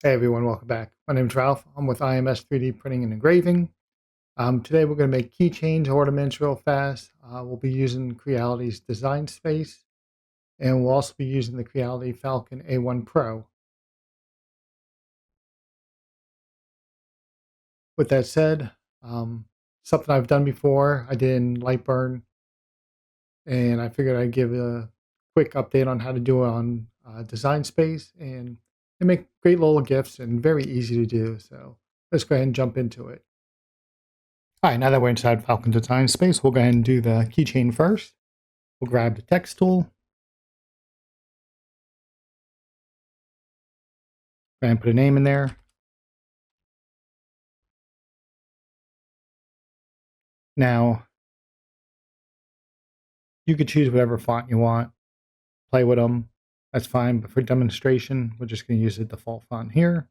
Hey everyone, welcome back. My name is Ralph. I'm with IMS 3D Printing and Engraving. Today we're going to make keychains, ornaments real fast. We'll be using Creality's Design Space, and we'll also be using the Creality Falcon A1 Pro. With that said, something I've done before, I did in Lightburn, and I figured I'd give a quick update on how to do it on Design Space, and they make great little GIFs and very easy to do. So let's go ahead and jump into it. All right, now that we're inside Falcon Design Space, we'll go ahead and do the keychain first. We'll grab the text tool, go ahead and put a name in there. Now, you could choose whatever font you want, play with them, that's fine. But for demonstration, we're just going to use the default font here.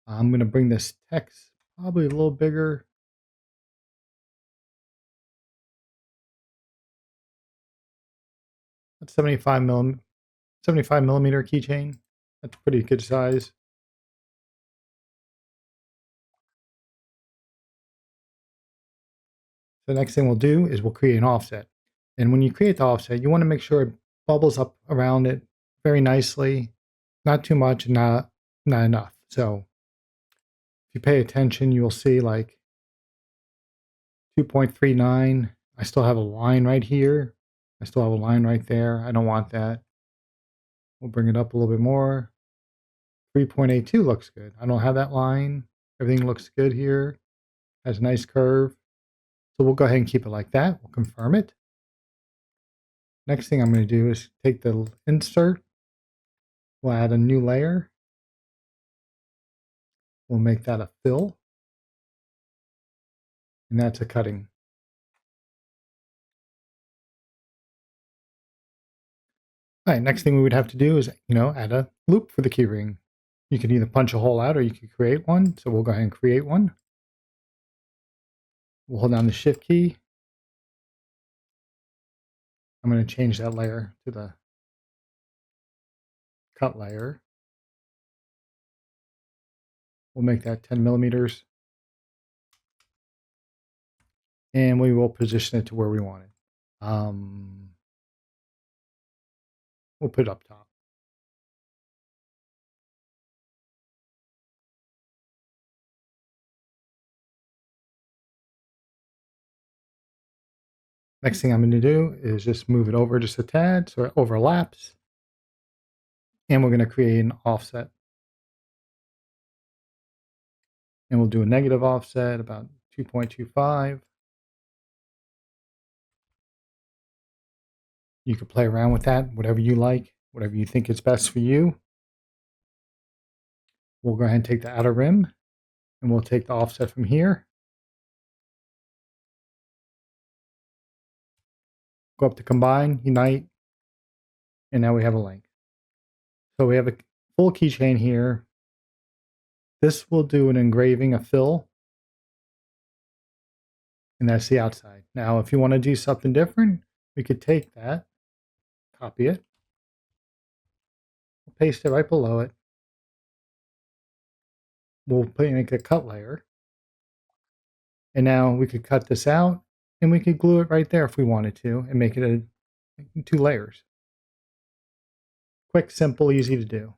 I'm going to bring this text probably a little bigger. That's 75 millimeter keychain. That's pretty good size. The next thing we'll do is we'll create an offset. And when you create the offset, you want to make sure it bubbles up around it very nicely, not too much, not enough. So if you pay attention, you'll see like 2.39. I still have a line right here. I still have a line right there. I don't want that. We'll bring it up a little bit more. 3.82 looks good. I don't have that line. Everything looks good here. Has a nice curve. So we'll go ahead and keep it like that. We'll confirm it. Next thing I'm going to do is take the insert. We'll add a new layer. We'll make that a fill. And that's a cutting. All right, next thing we would have to do is, add a loop for the keyring. You can either punch a hole out or you can create one. So we'll go ahead and create one. We'll hold down the Shift key. I'm going to change that layer to the cut layer. We'll make that 10 millimeters. And we will position it to where we want it. We'll put it up top. Next thing I'm going to do is just move it over just a tad so it overlaps. And we're going to create an offset. And we'll do a negative offset about 2.25. You can play around with that, whatever you like, whatever you think is best for you. We'll go ahead and take the outer rim and we'll take the offset from here. Go up to combine, unite, and now we have a link. So we have a full keychain here. This will do an engraving, a fill, and that's the outside. Now, if you want to do something different, we could take that, copy it, we'll paste it right below it. We'll make a cut layer. And now we could cut this out and we could glue it right there if we wanted to and make it two layers. Quick, simple, easy to do.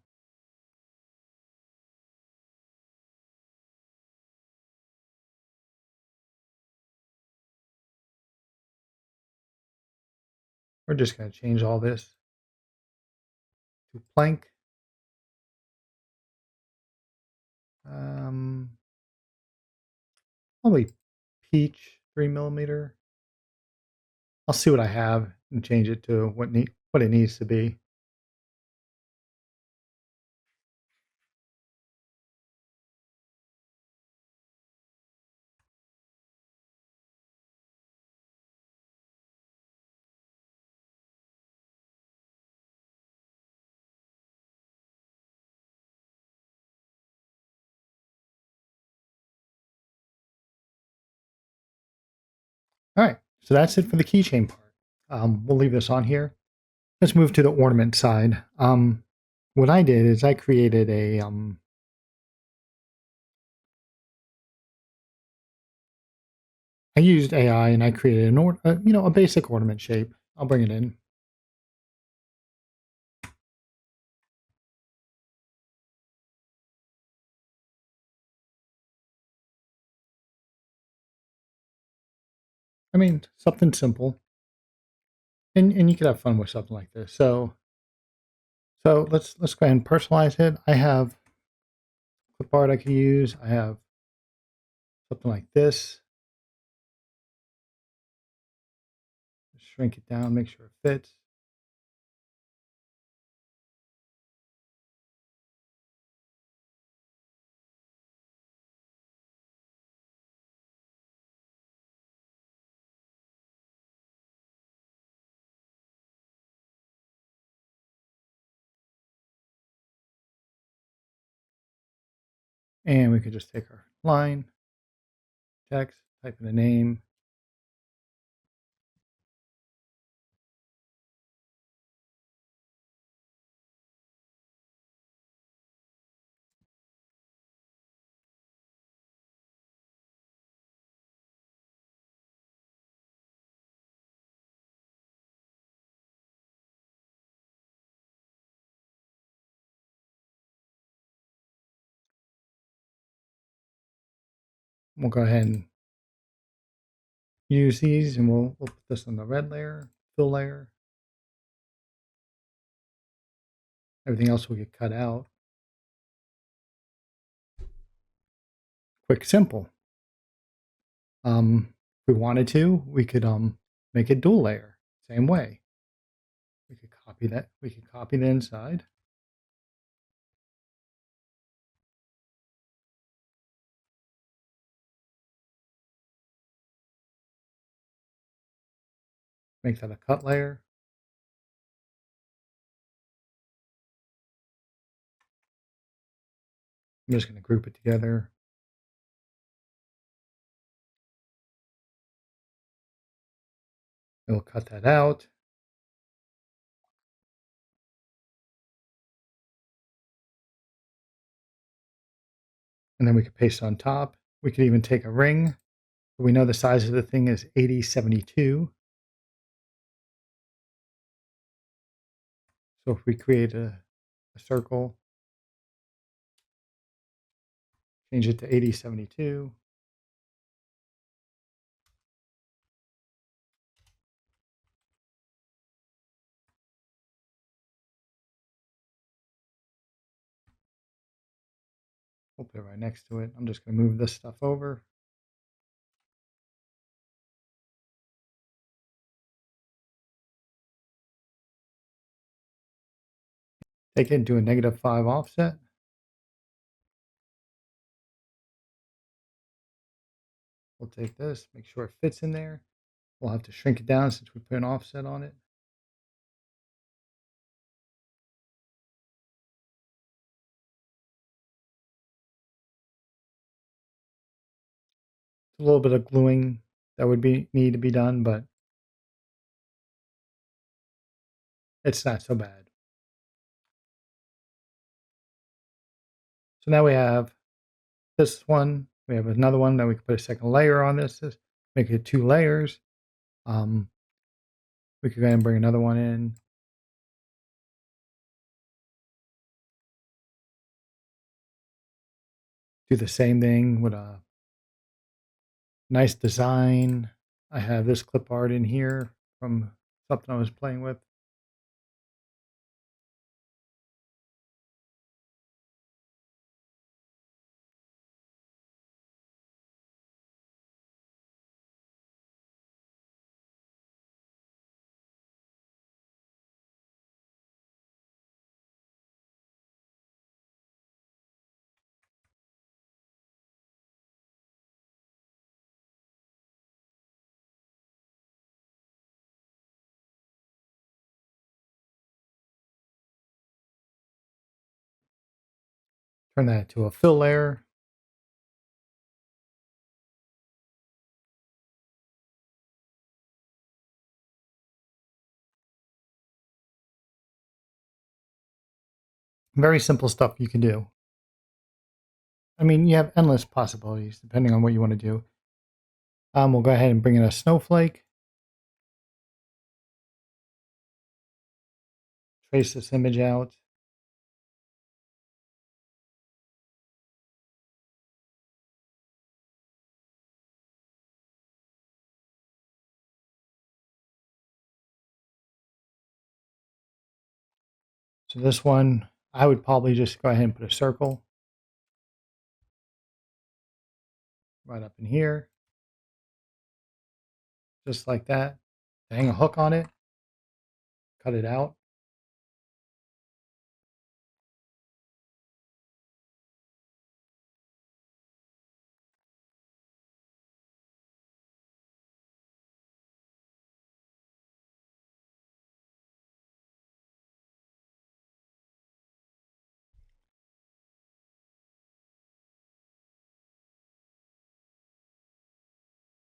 We're just going to change all this to plank. Probably peach 3 millimeter. I'll see what I have and change it to what it needs to be. All right, so that's it for the keychain part. We'll leave this on here. Let's move to the ornament side. What I did is I created a I used AI and I created a basic ornament shape. I'll bring it in. I mean, something simple, and you could have fun with something like this. So let's go ahead and personalize it. I have clip art I could use. I have something like this. Shrink it down, make sure it fits. And we could just take our line, text, type in the name. We'll go ahead and use these, and we'll put this on the red layer, fill layer. Everything else will get cut out. Quick, simple. If we wanted to, we could make it dual layer. Same way. We could copy that. We could copy the inside. Make that a cut layer. I'm just going to group it together. We'll cut that out. And then we could paste on top. We could even take a ring. We know the size of the thing is 8072. So if we create a circle, change it to 8072. We'll put it right next to it. I'm just going to move this stuff over. Take it and do a -5 offset. We'll take this, make sure it fits in there. We'll have to shrink it down since we put an offset on it. It's a little bit of gluing that would need to be done, but it's not so bad. So now we have this one. We have another one that we can put a second layer on this. Make it 2 layers. We could go ahead and bring another one in. Do the same thing with a nice design. I have this clip art in here from something I was playing with. Turn that to a fill layer. Very simple stuff you can do. I mean, you have endless possibilities depending on what you want to do. We'll go ahead and bring in a snowflake. Trace this image out. So this one, I would probably just go ahead and put a circle right up in here, just like that. Hang a hook on it, cut it out.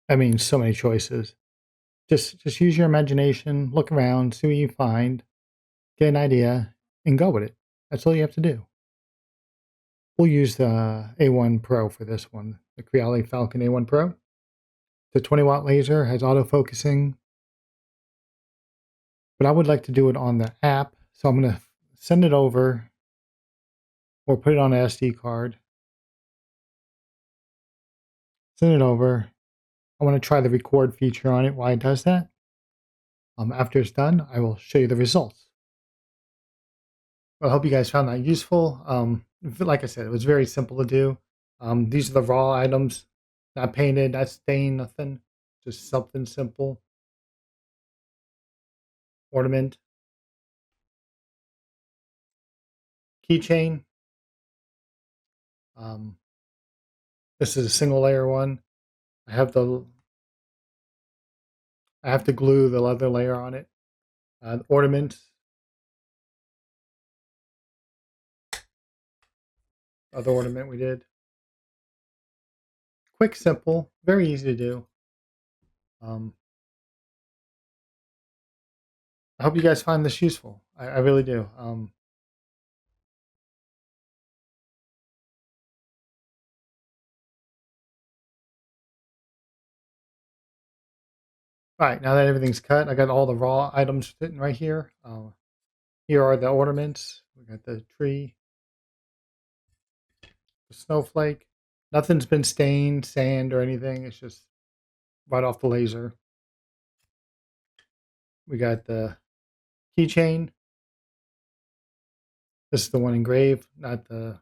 I mean, so many choices. Just use your imagination, look around, see what you find, get an idea, and go with it. That's all you have to do. We'll use the A1 Pro for this one, the Creality Falcon A1 Pro. The 20-watt laser has autofocusing, but I would like to do it on the app, so I'm going to send it over or put it on an SD card. Send it over. I want to try the record feature on it while it does that. After it's done, I will show you the results. I hope you guys found that useful. Like I said, it was very simple to do. These are the raw items, not painted, not stained, nothing. Just something simple. Ornament. Keychain. This is a single layer one. I have to glue the leather layer on it. Ornaments. Other ornament we did. Quick, simple, very easy to do. I hope you guys find this useful. I really do. All right, now that everything's cut, I got all the raw items sitting right here. Here are the ornaments. We got the tree, the snowflake. Nothing's been stained, sand, or anything. It's just right off the laser. We got the keychain. This is the one engraved, not the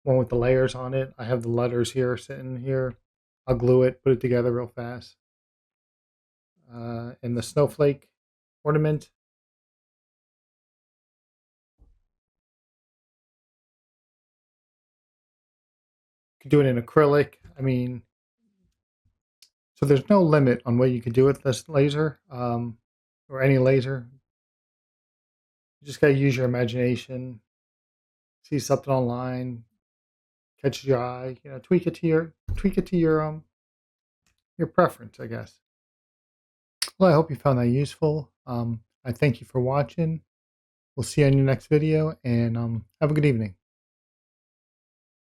one with the layers on it. I have the letters here sitting here. I'll glue it, put it together real fast. And the snowflake ornament. You could do it in acrylic. I mean, so there's no limit on what you could do with this laser, or any laser. You just gotta use your imagination. See something online, catches your eye. You know, tweak it to your preference, I guess. Well, I hope you found that useful. I thank you for watching. We'll see you in your next video, and have a good evening.